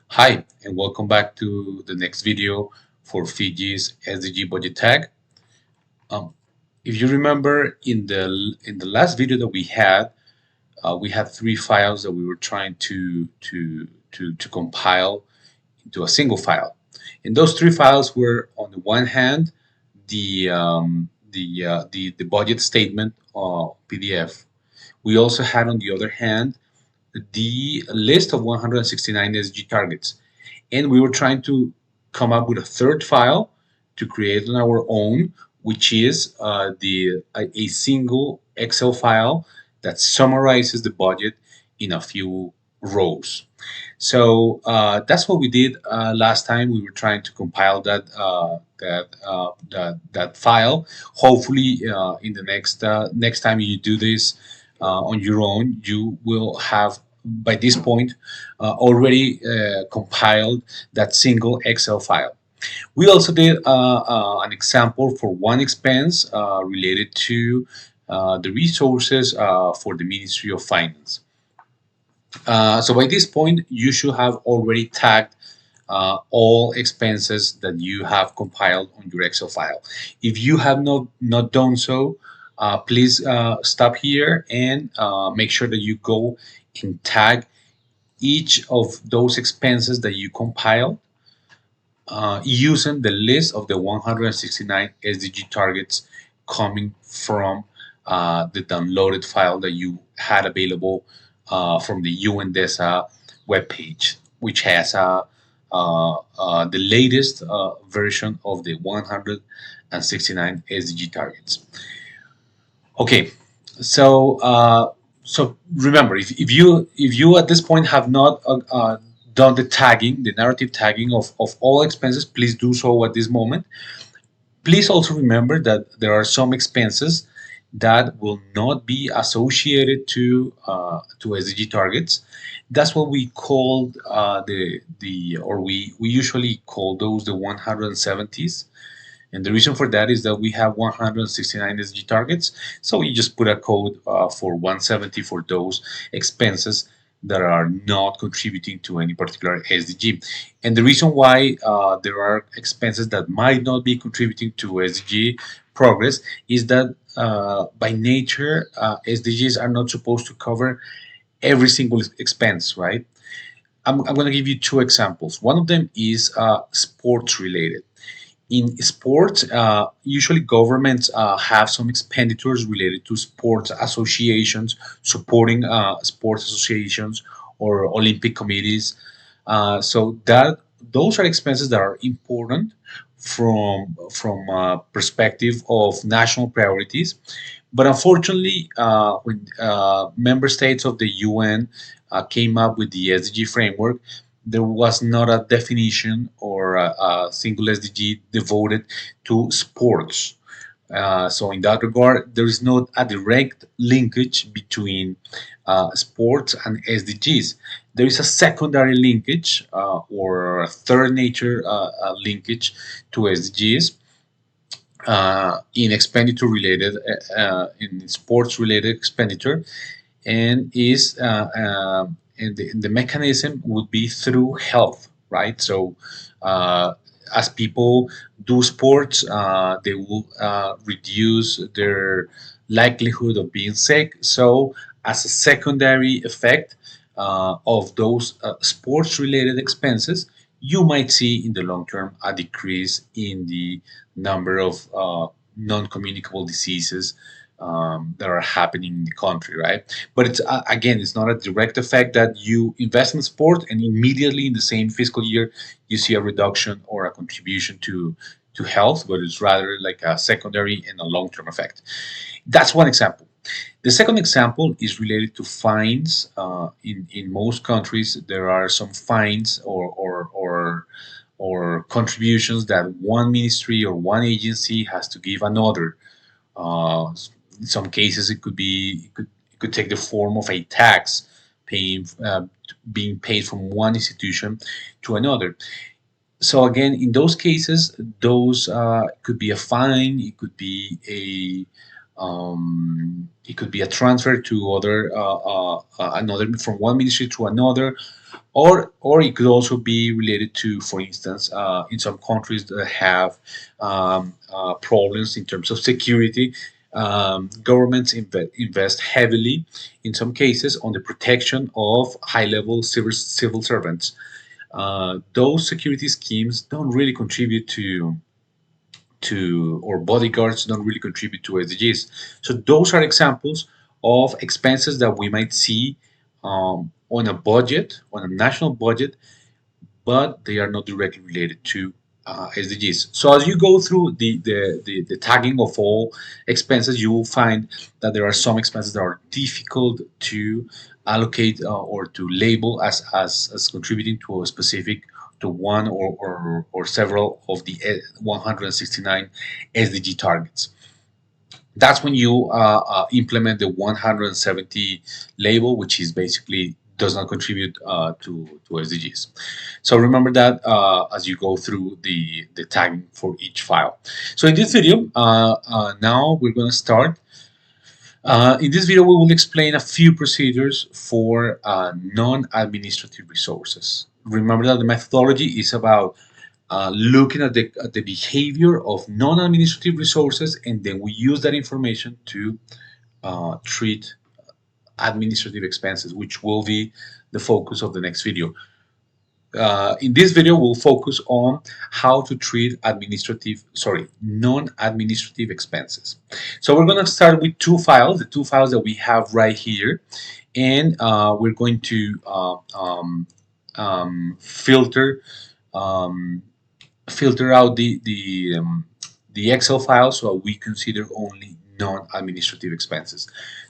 Hi, and welcome back to the next video for Fiji's SDG budget tag. Um, if you remember in the last video that we had three files that we were trying to compile into a single file. And those three files were, on the one hand, the budget statement PDF. We also had, on the other hand, the list of 169 SDG targets, and we were trying to come up with a third file to create on our own, which is a single Excel file that summarizes the budget in a few rows. So that's what we did last time. We were trying to compile that file. Hopefully, in the next time you do this on your own, you will have by this point already compiled that single Excel file. We also did an example for one expense related to the resources for the Ministry of Finance. So by this point, you should have already tagged all expenses that you have compiled on your Excel file. If you have not done so, please stop here and make sure that you go and tag each of those expenses that you compiled using the list of the 169 SDG targets coming from the downloaded file that you had available from the UN DESA webpage, which has the latest version of the 169 SDG targets. Okay, so remember, if you at this point have not done the tagging, the narrative tagging of all expenses, please do so at this moment. Please also remember that there are some expenses that will not be associated to SDG targets. That's what we call we usually call those the 170s. And the reason for that is that we have 169 SDG targets. So you just put a code for 170 for those expenses that are not contributing to any particular SDG. And the reason why there are expenses that might not be contributing to SDG progress is that by nature, SDGs are not supposed to cover every single expense, right? I'm going to give you two examples. One of them is sports related. In sports, usually governments have some expenditures related to sports associations, supporting sports associations or Olympic committees. So that those are expenses that are important from perspective of national priorities. But unfortunately, when member states of the UN came up with the SDG framework, there was not a definition or a single SDG devoted to sports. So in that regard, there is not a direct linkage between sports and SDGs. There is a secondary linkage or a third nature linkage to SDGs in expenditure related, in sports related expenditure, and is and the mechanism would be through health, right? So as people do sports, they will reduce their likelihood of being sick. So as a secondary effect of those sports related expenses, you might see in the long term a decrease in the number of non-communicable diseases that are happening in the country, right? But it's again, it's not a direct effect that you invest in sport and immediately in the same fiscal year you see a reduction or a contribution to health, but it's rather like a secondary and a long-term effect. That's one example. The second example is related to fines. In most countries, there are some fines or contributions that one ministry or one agency has to give another. Uh, in some cases, it could take the form of a tax paying being paid from one institution to another. So again, in those cases, those could be a fine. It could be a transfer to other another from one ministry to another, or it could also be related to, for instance, in some countries that have problems in terms of security. Governments invest heavily, in some cases, on the protection of high-level civil servants. Those security schemes don't really contribute to or bodyguards don't really contribute to SDGs. So those are examples of expenses that we might see on a budget, on a national budget, but they are not directly related to SDGs. So as you go through the tagging of all expenses, you will find that there are some expenses that are difficult to allocate or to label as contributing to a specific to one or several of the 169 SDG targets. That's when you implement the 170 label, which is basically does not contribute to SDGs. So remember that as you go through the tagging for each file. So in this video, now we're going to start. In this video, we will explain a few procedures for non-administrative resources. Remember that the methodology is about looking at the behavior of non-administrative resources, and then we use that information to treat administrative expenses, which will be the focus of the next video. In this video, we'll focus on how to treat non-administrative expenses. So we're going to start with the two files that we have right here, and we're going to filter out the Excel file so we consider only non-administrative expenses.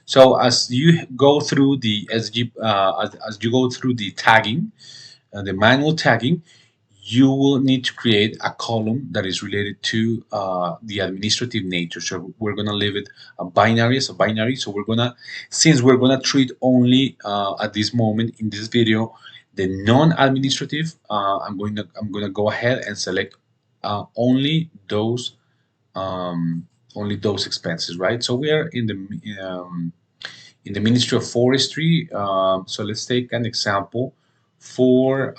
So as you go through the SG, as you go through the tagging, the manual tagging, you will need to create a column that is related to the administrative nature. So we're gonna leave it a binary as a binary. So since we're gonna treat only at this moment in this video the non-administrative, I'm gonna go ahead and select only those expenses, right? So we are in the Ministry of Forestry. So let's take an example for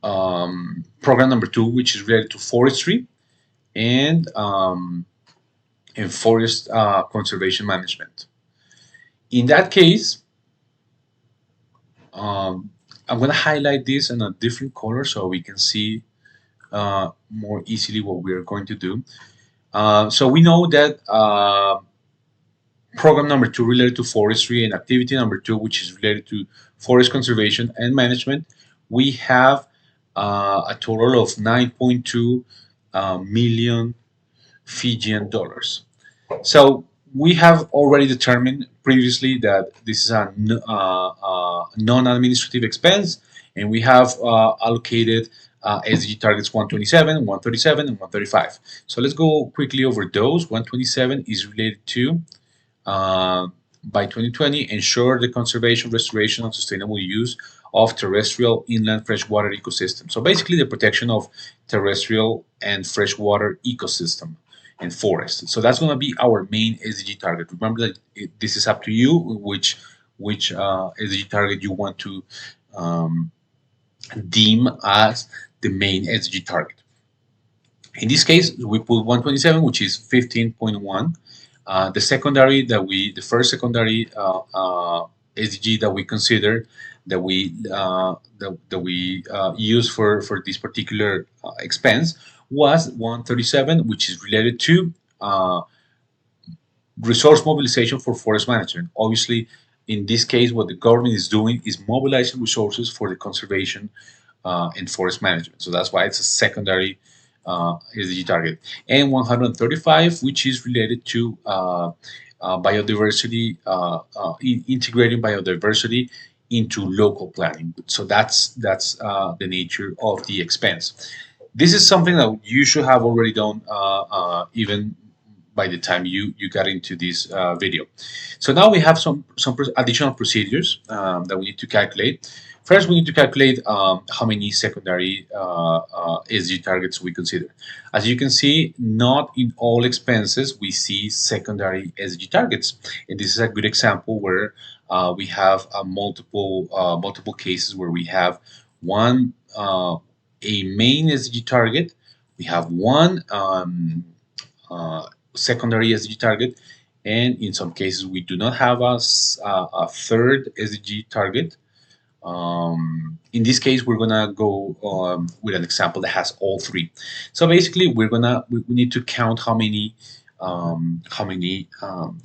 program number 2, which is related to forestry and forest conservation management. In that case, I'm going to highlight this in a different color so we can see more easily what we are going to do. So we know that program number 2 related to forestry and activity number 2, which is related to forest conservation and management, we have a total of 9.2 million Fijian dollars. So we have already determined previously that this is a non-administrative expense, and we have allocated SDG targets 127, 137, and 135. So let's go quickly over those. 127 is related to by 2020, ensure the conservation, restoration, and sustainable use of terrestrial inland freshwater ecosystem. So basically the protection of terrestrial and freshwater ecosystem and forest. So that's going to be our main SDG target. Remember that this is up to you which SDG target you want to deem as the main SDG target. In this case, we put 127, which is 15.1. The first secondary SDG that we consider that we use for this particular expense was 137, which is related to resource mobilization for forest management. Obviously, in this case, what the government is doing is mobilizing resources for the conservation and forest management. So that's why it's a secondary SDG target. And 135, which is related to biodiversity, integrating biodiversity into local planning. So that's the nature of the expense. This is something that you should have already done even by the time you got into this video. So now we have some additional procedures that we need to calculate. First, we need to calculate how many secondary SG targets we consider. As you can see, not in all expenses we see secondary SG targets, and this is a good example where we have multiple cases where we have one a main SG target, we have one secondary SDG target, and in some cases we do not have a third SDG target. In this case, we're gonna go with an example that has all three. So basically, we need to count how many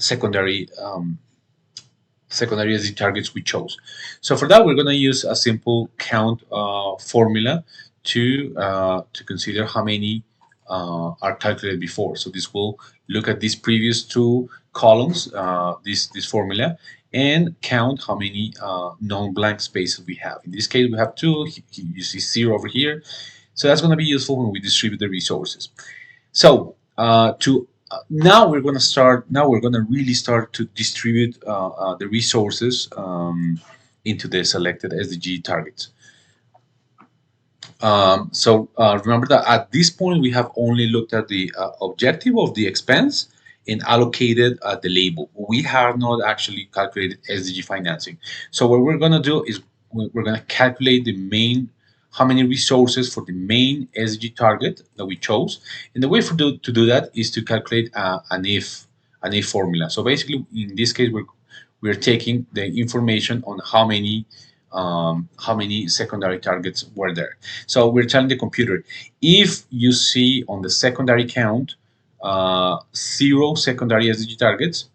secondary SDG targets we chose. So for that, we're gonna use a simple count formula to consider how many are calculated before. So this will look at these previous two columns, this formula, and count how many non-blank spaces we have. In this case, we have two. You see 0 over here. So that's going to be useful when we distribute the resources. So now we're going to start. Now we're going to really start to distribute the resources into the selected SDG targets. Remember that at this point we have only looked at the objective of the expense and allocated the label. We have not actually calculated SDG financing. So what we're going to do is we're going to calculate how many resources for the main SDG target that we chose. And the way to do that is to calculate an if formula. So basically, in this case, we're taking the information on how many secondary targets were there. So we're telling the computer, if you see on the secondary count 0 secondary SDG targets,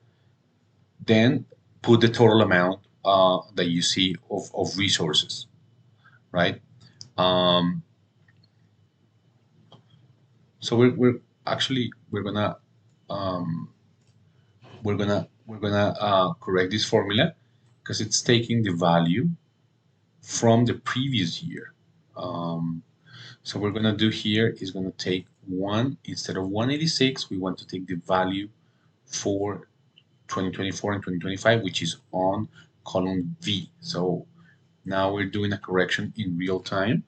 then put the total amount that you see of resources, right? So we're gonna correct this formula because it's taking the value from the previous year. So we're gonna do here is gonna take 1 instead of 186. We want to take the value for 2024 and 2025, which is on column V. So now we're doing a correction in real time.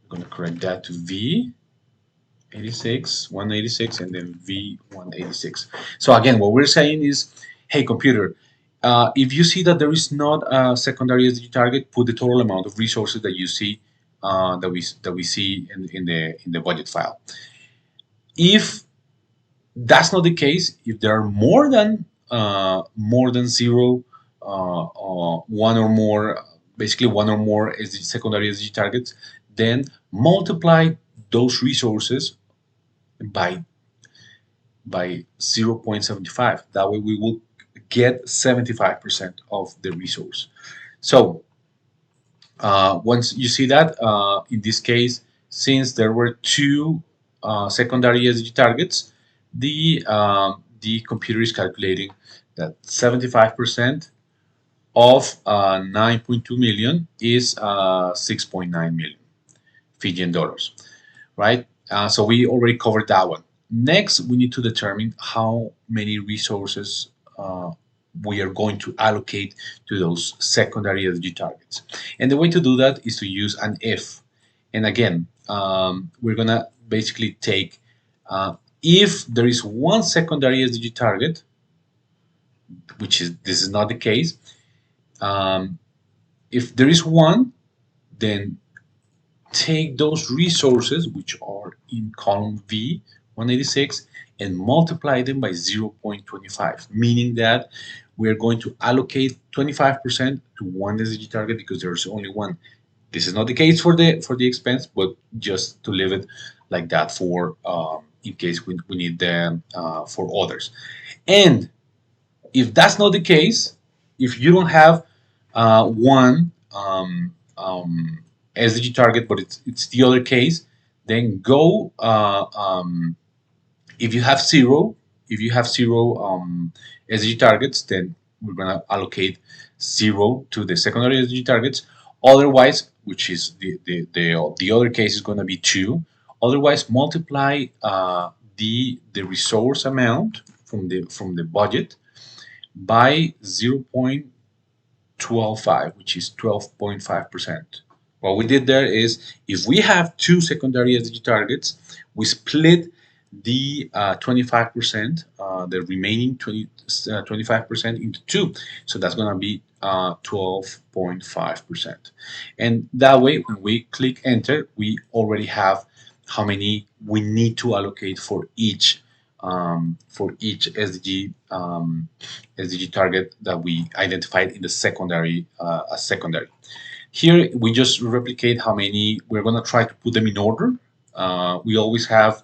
We're gonna correct that to V 86, 186, and then V 186. So again, what we're saying is, hey computer, if you see that there is not a secondary SDG target, put the total amount of resources that you see that we see in the budget file. If that's not the case, if there are more than 0, one or more, basically one or more secondary SDG targets, then multiply those resources by 0.75. That way we will get 75% of the resource. So once you see that, in this case, since there were 2 secondary SDG targets, the computer is calculating that 75% of 9.2 million is 6.9 million Fijian dollars, right? So we already covered that one. Next, we need to determine how many resources we are going to allocate to those secondary SDG targets. And the way to do that is to use an if. And again, we're gonna basically take if there is one secondary SDG target, this is not the case. If there is one, then take those resources which are in column V 186 and multiply them by 0.25, meaning that we're going to allocate 25% to one SDG target because there's only one. This is not the case for the expense, but just to leave it like that for in case we need them for others. And if that's not the case, if you don't have one SDG target, but it's the other case, then go if you have zero SDG targets, then we're gonna allocate 0 to the secondary SDG targets. Otherwise, which is the other case is gonna be 2. Otherwise, multiply the resource amount from the budget by 0.125, which is 12.5%. What we did there is, if we have two secondary SDG targets, we split the 25%, the remaining 25% into two. So that's going to be 12.5%. And that way, when we click enter, we already have how many we need to allocate for each SDG target that we identified in the secondary as secondary. Here we just replicate how many. We're gonna try to put them in order. We always have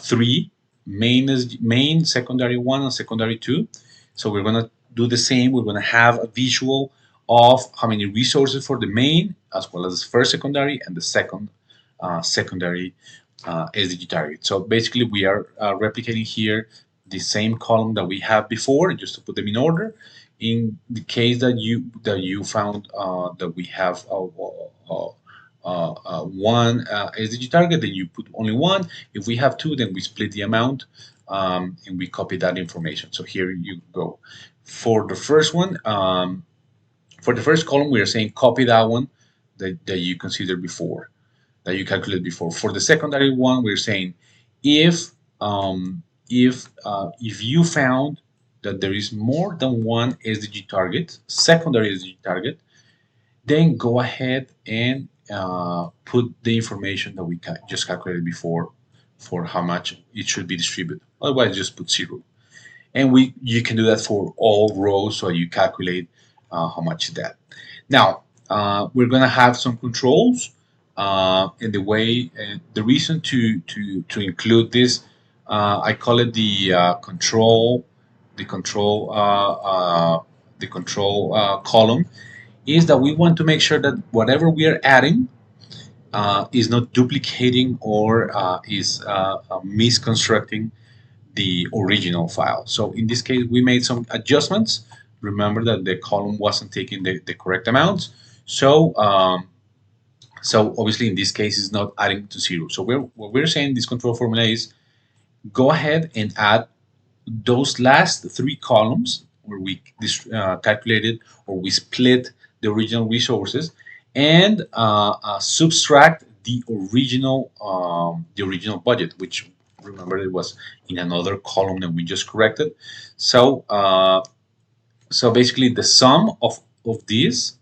three: main, secondary one, and secondary two. So we're gonna do the same. We're gonna have a visual of how many resources for the main, as well as the first secondary and the second secondary SDG target. So basically, we are replicating here the same column that we have before, just to put them in order. In the case that you found that we have one SDG target, then you put only one. If we have two, then we split the amount and we copy that information. So here you go. For the first one, for the first column, we are saying copy that one that you considered before, that you calculated before. For the secondary one, we're saying if if you found that there is more than one SDG target, secondary SDG target, then go ahead and put the information that we just calculated before for how much it should be distributed. Otherwise, just put zero. And you can do that for all rows, so you calculate how much is that. Now, we're going to have some controls in the way. The reason to include this, I call it the control, the control, the control column, is that we want to make sure that whatever we are adding is not duplicating or is misconstructing the original file. So in this case, we made some adjustments. Remember that the column wasn't taking the correct amounts. So obviously in this case, it's not adding to zero. So what we're saying this control formula is go ahead and add those last three columns where we calculated or we split the original resources and subtract the original budget, which remember it was in another column that we just corrected. So basically the sum of these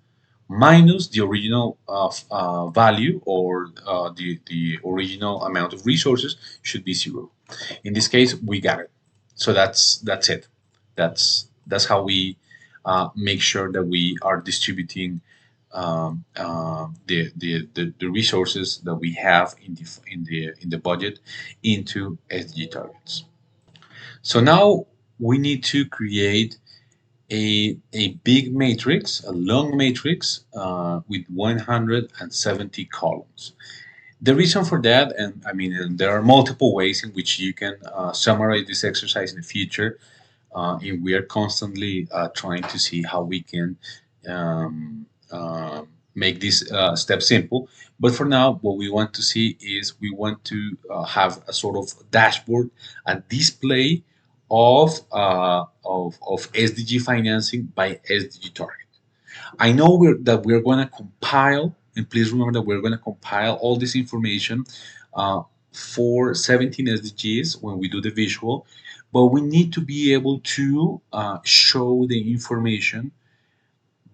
minus the original value or the original amount of resources should be zero. In this case, we got it. So that's it. That's how we make sure that we are distributing the resources that we have in the budget into SDG targets. So now we need to create a big matrix, a long matrix with 170 columns. The reason for that, and I mean, and there are multiple ways in which you can summarize this exercise in the future, and we are constantly trying to see how we can make this step simple. But for now, what we want to see is we want to have a sort of dashboard, a display of SDG financing by SDG target. I know that we're going to compile, and please remember that we're going to compile all this information for 17 SDGs when we do the visual, but we need to be able to show the information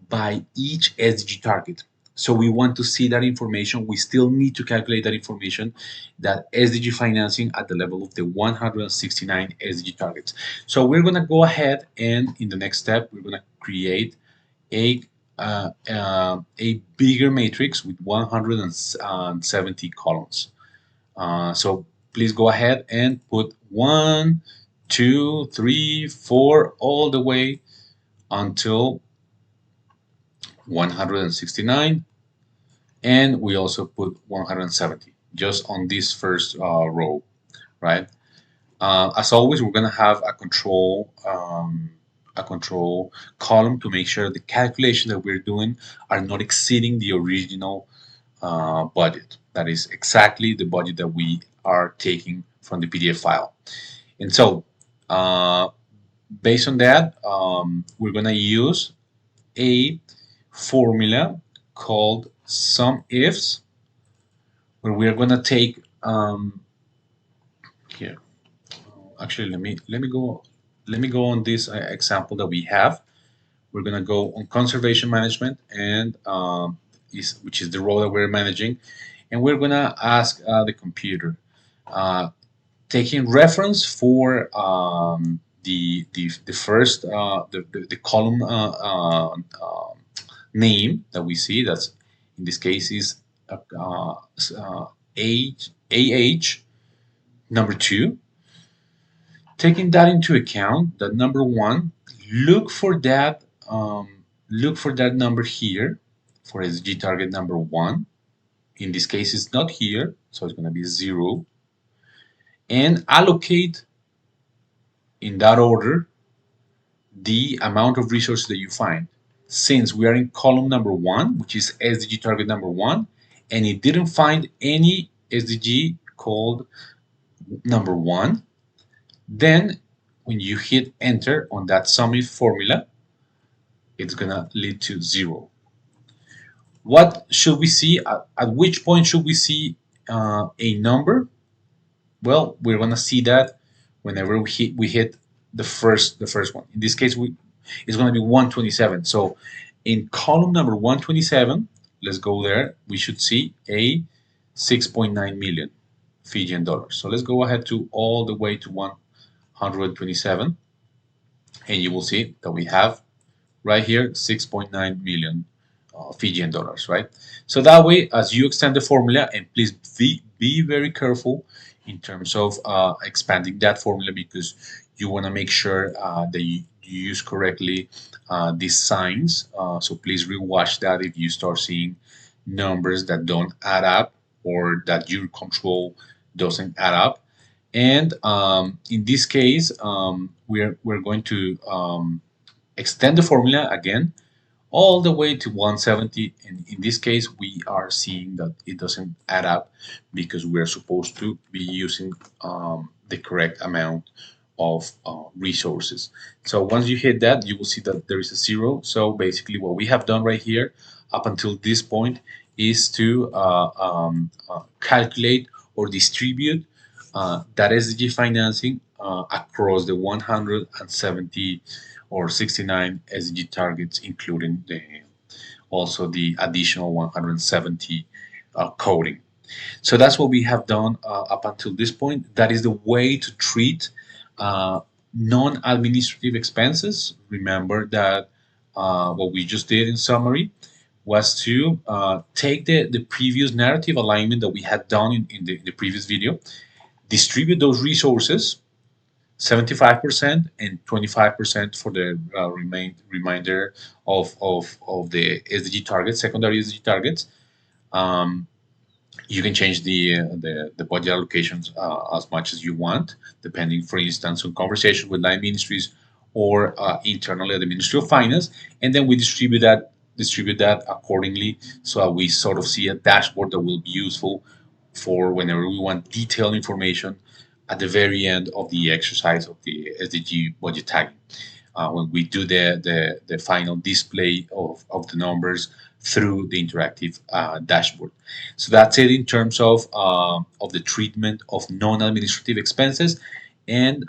by each SDG target. So we want to see that information. We still need to calculate that information, that SDG financing at the level of the 169 SDG targets. So we're going to go ahead and in the next step, we're going to create a bigger matrix with 170 columns. So please go ahead and put 1, 2, 3, 4 all the way until 169, and we also put 170 just on this first row, right? As always, we're going to have a control column to make sure the calculations that we're doing are not exceeding the original budget. That is exactly the budget that we are taking from the PDF file. And so, based on that, we're gonna use a formula called sum ifs, where we're gonna take here. Actually, let me go on this example that we have. We're gonna go on conservation management, and which is the role that we're managing, and we're gonna ask the computer, uh, taking reference for the first the column name that we see. That's in this case is age AH number 2. Taking that into account, that number 1, look for that number here for SG target number 1. In this case, it's not here, so it's going to be 0, and allocate in that order the amount of resources that you find. Since we are in column number 1, which is SDG target number 1, and it didn't find any SDG called number 1, then when you hit enter on that sum if formula, it's gonna lead to 0. What should we see? At which point should we see a number? Well, we're gonna see that whenever we hit the first one. In this case, it's gonna be 127. So in column number 127, let's go there. We should see a 6.9 million Fijian dollars. So let's go ahead to all the way to 127, and you will see that we have right here 6.9 million Fijian dollars, right? So that way, as you extend the formula, and please be very careful in terms of expanding that formula, because you want to make sure that you use correctly these signs. So please rewatch that if you start seeing numbers that don't add up, or that your control doesn't add up. And in this case, we're going to extend the formula again all the way to 170, and in this case we are seeing that it doesn't add up, because we're supposed to be using the correct amount of resources. So once you hit that, you will see that there is a 0. So basically what we have done right here up until this point is to calculate or distribute that SDG financing across the 170 or 69 SDG targets, including also the additional 170 coding. So that's what we have done up until this point. That is the way to treat non-administrative expenses. Remember that what we just did in summary was to take the previous narrative alignment that we had done in the previous video, distribute those resources 75% and 25% for the remainder of the SDG targets, secondary SDG targets. You can change the budget allocations as much as you want, depending, for instance, on conversation with line ministries or internally at the Ministry of Finance, and then we distribute that accordingly, so that we sort of see a dashboard that will be useful for whenever we want detailed information at the very end of the exercise of the SDG budget tagging, when we do the final display of the numbers through the interactive dashboard. So that's it in terms of the treatment of non-administrative expenses, and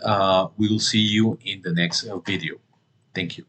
we will see you in the next video. Thank you.